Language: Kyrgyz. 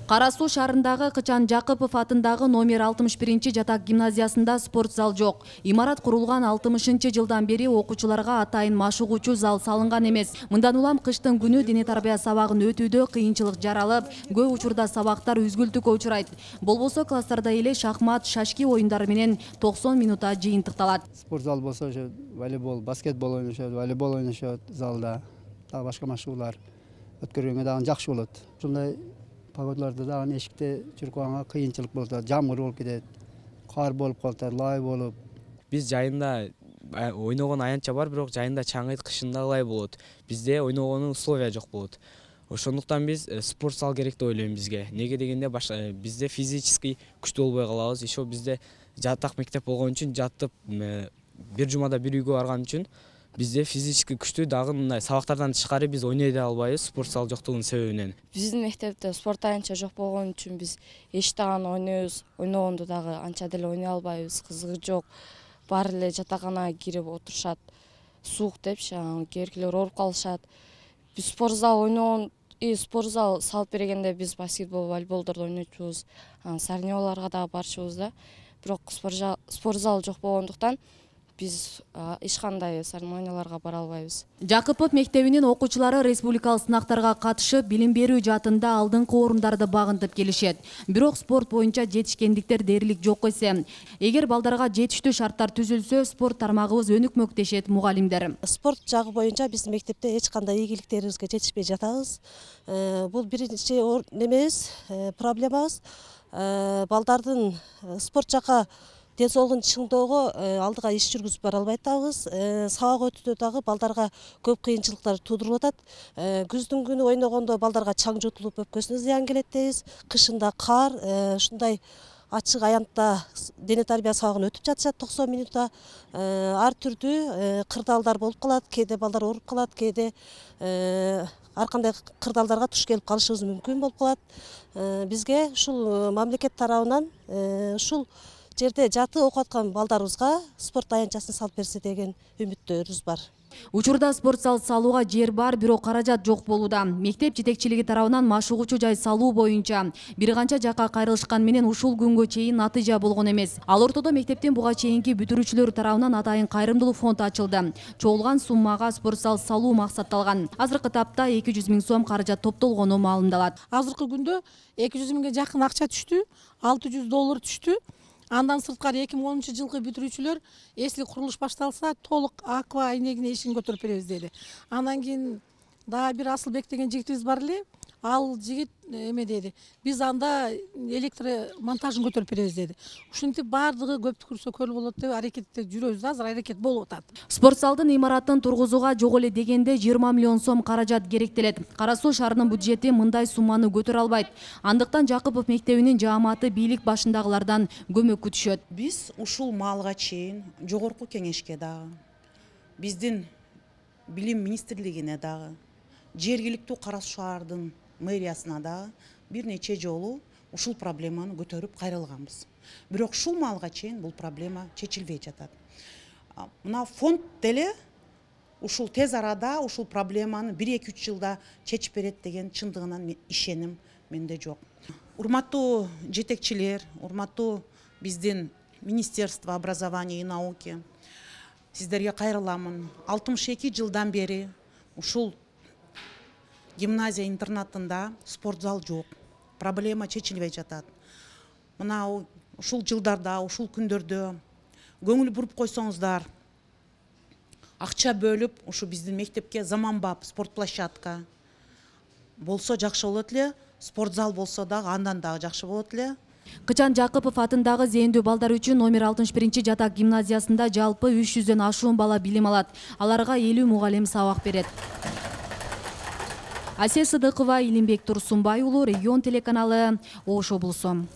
Кара Суу шаарындагы Кычан Жакыпов атындагы номер 61 жатак гимназиясында спорт зал жок. Имарат курулган 60-жылдан бери окуучуларга атайын машыгуучу зал салынган эмес. Мындан улам кыштын күнү дене тарбия сабагын өтүүдө кыйынчылык жаралып, көп учурда сабактар үзгүлтүккө учурайт. Болбосо класстарда эле шахмат, шашки оюндары менен 90 минутта жыйынтыкталат. Спорт зал болсо волейбол, баскетбол ойношот, волейбол ойношот залда. Дагы башка машыгуулар өткөргөнгө дагы жакшы болот. Ушундай погодаларда дагы эшикте жүрүп калганга кыйынчылык болот. Жамгыр болуп кетет, кар болуп калат, лай болуп. Биз жайында ойногон аянтча бар, бирок жайында чаңыйт, кышында лай болот. Бизде ойногонун условия жок болот. Ошондуктан биз спорт зал керек деп ойлойм бизге. Неге дегенде бизде физически күчтүү болбой калабыз. Еще бизде жатак мектеп болгон үчүн жаттып бир жумада бир үйгө барган үчүн бизде физически күчтүү дагы мындай сабактардан тышкары биз ойной да албайбыз спорт зал жоктугунун себебинен. Биздин мектепте спорт аянтча жок болгон үчүн биз эчтаган ойнойбуз. Ойногонду дагы анча деле ойной албайбыз. Кызыгы жок. Баары эле жатаканага кирип отурушат. Суук депчи, кээбиркилер ооруп калышат. Биз спорт зал ойногон спорт зал салып бергенде биз баскетбол, волейболдорду ойночубуз. Соревнованияларга дагы барчубуз да. Бирок спорт зал жок болгондуктан биз эч кандай соревнованияларга бара албайбыз. Жакыпов мектебинин окуучулары республикалык сынактарга катышып, билим берүү жаатында алдыңкы орундарды багынтып келишет. Бирок спорт боюнча жетишкендиктер дээрлик жок эсе. Эгер балдарга жетиштүү шарттар түзүлсө, спорт тармагыбыз өнүкмөк дешет мугалимдер. Спорт жагы боюнча биздин мектепте эч кандай ийгиликтерибизге жетишпей жатабыз. Бул биринчи немебиз, проблемабыз. Балдардын спорт жака ден соолугун чыңдоого алдыга иш жүргүзүп бара албай атабыз. Сабак өтүүдө дагы балдарга көп кыйынчылыктар туудуруп атат. Күздүн күнү ойногондо балдарга чаң жутулуп өпкөсүнө зыян келет дейбиз. Кышында кар, ушундай ачык аянтта дене тарбия сабагын өтүп жатышат 90 минутта. Ар түрдүү кырдаалдар болуп калат, кээде балдар ооруп калат, кээде ар кандай кырдаалдарга туш келип калышыбыз мүмкүн болуп калат. Бизге ушул мамлекет тарабынан ушул жерде жаты окуп аткан балдарыбызга спорт аянтчасын салып берсе деген үмүттөрүбүз бар. Учурда спорт зал салууга жер бар, бирок каражат жок болууда. Мектеп жетекчилиги тарабынан машыгуучу жай салуу боюнча бир канча жакка кайрылышкан менен ушул күнгө чейин натыйжа болгон эмес. Ал ортодо мектептин буга чейинки бүтүрүүчүлөрү тарабынан атайын кайрымдуулук фонд ачылды. Чогулган суммага спорт зал салуу максатталган. Азыркы тапта 200 000 сом каражат топтолгону маалымдалат. Азыркы күндө 200 000ге жакын акча түштү, $600 түштү. Андан сырткары 2010 жылкы бүтүрүүчүлөр эсли курулуш башталса толук аква айнегине ишин көтөрүп беребиз деди. Андан кийин дагы бир Асылбек деген жигитибиз бар эле. Ал жигит эме деди. Биз анда электр монтажын көтөрүп беребиз деди. Ушинтип баардыгы көп түкүрсө көл болот деп аракетте жүрөбүз. Азыр аракет болуп атат. Спорт залдын имаратын тургузууга жок эле дегенде 20 миллион сом каражат керектелет. Кара Суу шаарынын бюджети мындай сумманы көтөрө албайт. Андыктан Жакыпов мектебинин жааматы бийлик башындагылардан көмөк күтүшөт. Биз ушул маалга чейин жогорку кеңешке дагы, биздин билим министрлигине дагы, жергиликтүү Кара Суу шаардын мэриясына да бир нече жолу ушул проблеманы көтөрүп кайрылганбыз. Бирок ушул маалга чейин бул проблема чечилбей жатат. Мына фонд деле ушул тез арада ушул проблеманы 1-2-3 жылда чечип берет деген чындыгынан ишеним менде жок. Урматтуу жетекчилер, урматтуу биздин Министерство образования и науки, сиздерге кайрыламын. 62 жылдан бери ушул гимназия интернатында спорт зал жок. Проблема чечилбей жатат. Мына ушул жылдарда, ушул күндөрдө көңүл буруп койсоңуздар, акча бөлүп, ушу биздин мектепке заманбап спорт площадка болсо жакшы болот эле. Спорт зал болсо дагы андан дагы жакшы болот эле. Кычан Жакыпов атындагы зээндүү балдар үчүн номер 61 жатак гимназиясында жалпы 300дөн ашуун бала билим алат. Аларга 50 мугалим сабак берет. Асия Сыдыкова, Илимбек Турсунбай уулу, Регион телеканалы, Ош облусу.